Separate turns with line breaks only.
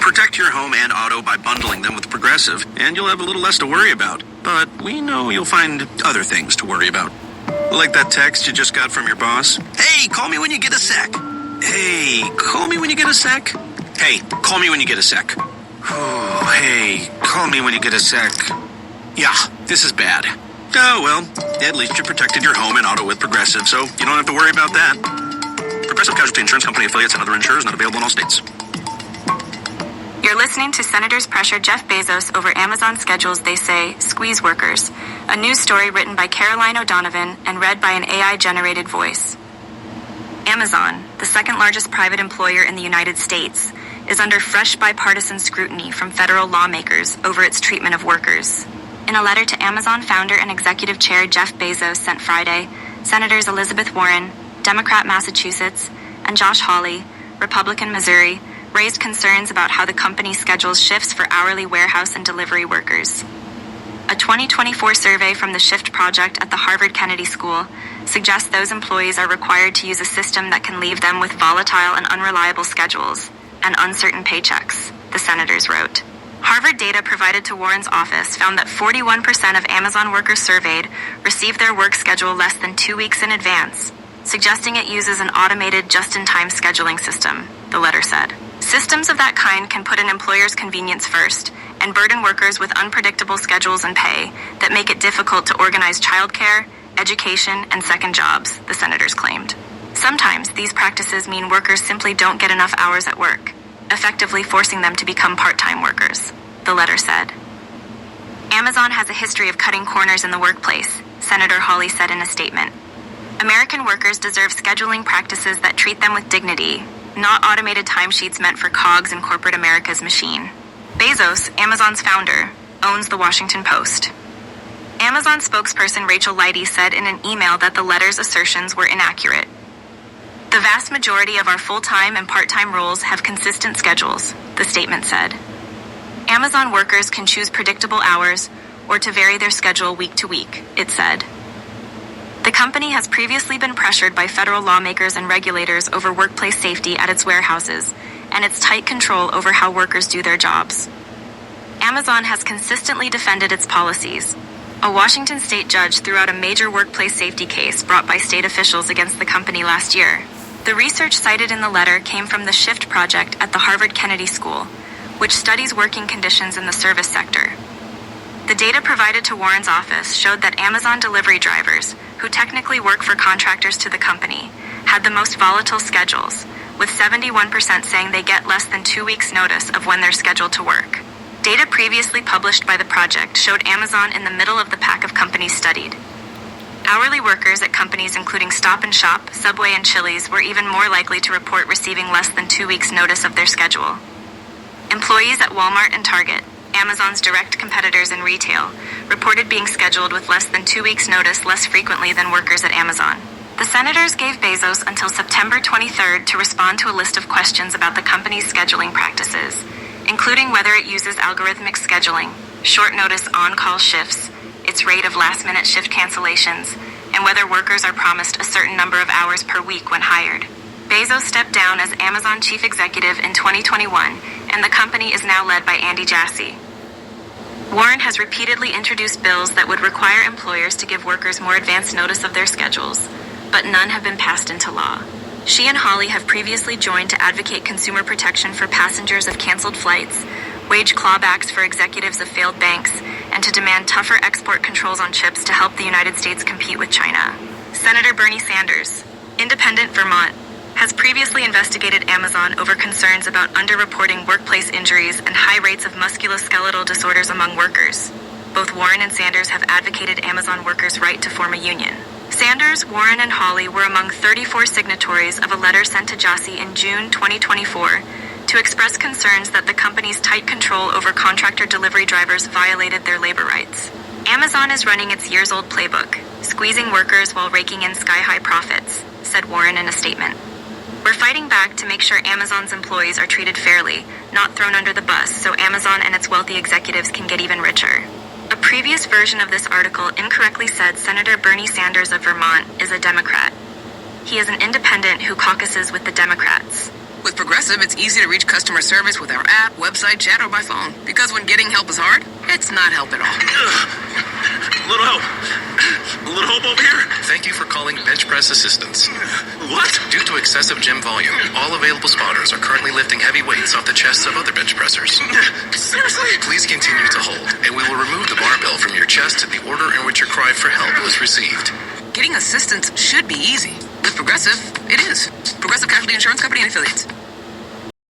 Protect your home and auto by bundling them with Progressive, and you'll have a little less to worry about. But we know you'll find other things to worry about. Like that text you just got from your boss? Hey, call me when you get a sec. Hey, call me when you get a sec. Hey, call me when you get a sec. Oh, hey, call me when you get a sec. Yeah, this is bad. Oh, well, at least you protected your home and auto with Progressive, so you don't have to worry about that. Progressive Casualty Insurance Company affiliates and other insurers not available in all states.
You're listening to Senators pressure Jeff Bezos over Amazon schedules they say squeeze workers, a news story written by Caroline O'Donovan and read by an AI-generated voice. Amazon, the second largest private employer in the United States, is under fresh bipartisan scrutiny from federal lawmakers over its treatment of workers. In a letter to Amazon founder and executive chair Jeff Bezos sent Friday, Senators Elizabeth Warren, Democrat Massachusetts, and Josh Hawley, Republican Missouri, raised concerns about how the company schedules shifts for hourly warehouse and delivery workers. A 2024 survey from the Shift Project at the Harvard Kennedy School suggests those employees are required to use a system that can leave them with volatile and unreliable schedules and uncertain paychecks, the senators wrote. Harvard data provided to Warren's office found that 41% of Amazon workers surveyed received their work schedule less than 2 weeks in advance, suggesting it uses an automated just-in-time scheduling system, the letter said. Systems of that kind can put an employer's convenience first and burden workers with unpredictable schedules and pay that make it difficult to organize childcare, education, and second jobs, the senators claimed. Sometimes these practices mean workers simply don't get enough hours at work, effectively forcing them to become part-time workers, the letter said. Amazon has a history of cutting corners in the workplace, Senator Hawley said in a statement. American workers deserve scheduling practices that treat them with dignity, not automated timesheets meant for cogs in corporate America's machine. Bezos, Amazon's founder, owns the Washington Post. Amazon spokesperson Rachel Leidy said in an email that the letter's assertions were inaccurate. The vast majority of our full-time and part-time roles have consistent schedules, the statement said. Amazon workers can choose predictable hours or to vary their schedule week to week, it said. The company has previously been pressured by federal lawmakers and regulators over workplace safety at its warehouses and its tight control over how workers do their jobs. Amazon has consistently defended its policies. A Washington state judge threw out a major workplace safety case brought by state officials against the company last year. The research cited in the letter came from the Shift Project at the Harvard Kennedy School, which studies working conditions in the service sector. The data provided to Warren's office showed that Amazon delivery drivers, who technically work for contractors to the company, had the most volatile schedules, with 71% saying they get less than 2 weeks' notice of when they're scheduled to work. Data previously published by the project showed Amazon in the middle of the pack of companies studied. Hourly workers at companies including Stop and Shop, Subway, and Chili's were even more likely to report receiving less than 2 weeks' notice of their schedule. Employees at Walmart and Target, Amazon's direct competitors in retail, reported being scheduled with less than 2 weeks' notice less frequently than workers at Amazon. The senators gave Bezos until September 23rd to respond to a list of questions about the company's scheduling practices, including whether it uses algorithmic scheduling, short-notice on-call shifts, its rate of last-minute shift cancellations, and whether workers are promised a certain number of hours per week when hired. Bezos stepped down as Amazon chief executive in 2021, and the company is now led by Andy Jassy. Warren has repeatedly introduced bills that would require employers to give workers more advance notice of their schedules, but none have been passed into law. She and Hawley have previously joined to advocate consumer protection for passengers of canceled flights, wage clawbacks for executives of failed banks, and to demand tougher export controls on chips to help the United States compete with China. Senator Bernie Sanders, Independent, Vermont, has previously investigated Amazon over concerns about underreporting workplace injuries and high rates of musculoskeletal disorders among workers. Both Warren and Sanders have advocated Amazon workers' right to form a union. Sanders, Warren, and Hawley were among 34 signatories of a letter sent to Jassy in June 2024 to express concerns that the company's tight control over contractor delivery drivers violated their labor rights. Amazon is running its years-old playbook, squeezing workers while raking in sky-high profits, said Warren in a statement. We're fighting back to make sure Amazon's employees are treated fairly, not thrown under the bus so Amazon and its wealthy executives can get even richer. A previous version of this article incorrectly said Senator Bernie Sanders of Vermont is a Democrat. He is an independent who caucuses with the Democrats.
With Progressive, it's easy to reach customer service with our app, website, chat, or by phone. Because when getting help is hard, it's not help at all.
A little help. A little hope over here.
Thank you for calling Bench Press Assistance.
What?
Due to excessive gym volume, all available spotters are currently lifting heavy weights off the chests of other bench pressers.
Seriously?
Please continue to hold, and we will remove the barbell from your chest in the order in which your cry for help was received.
Getting assistance should be easy. With Progressive, it is. Progressive Casualty Insurance Company and Affiliates.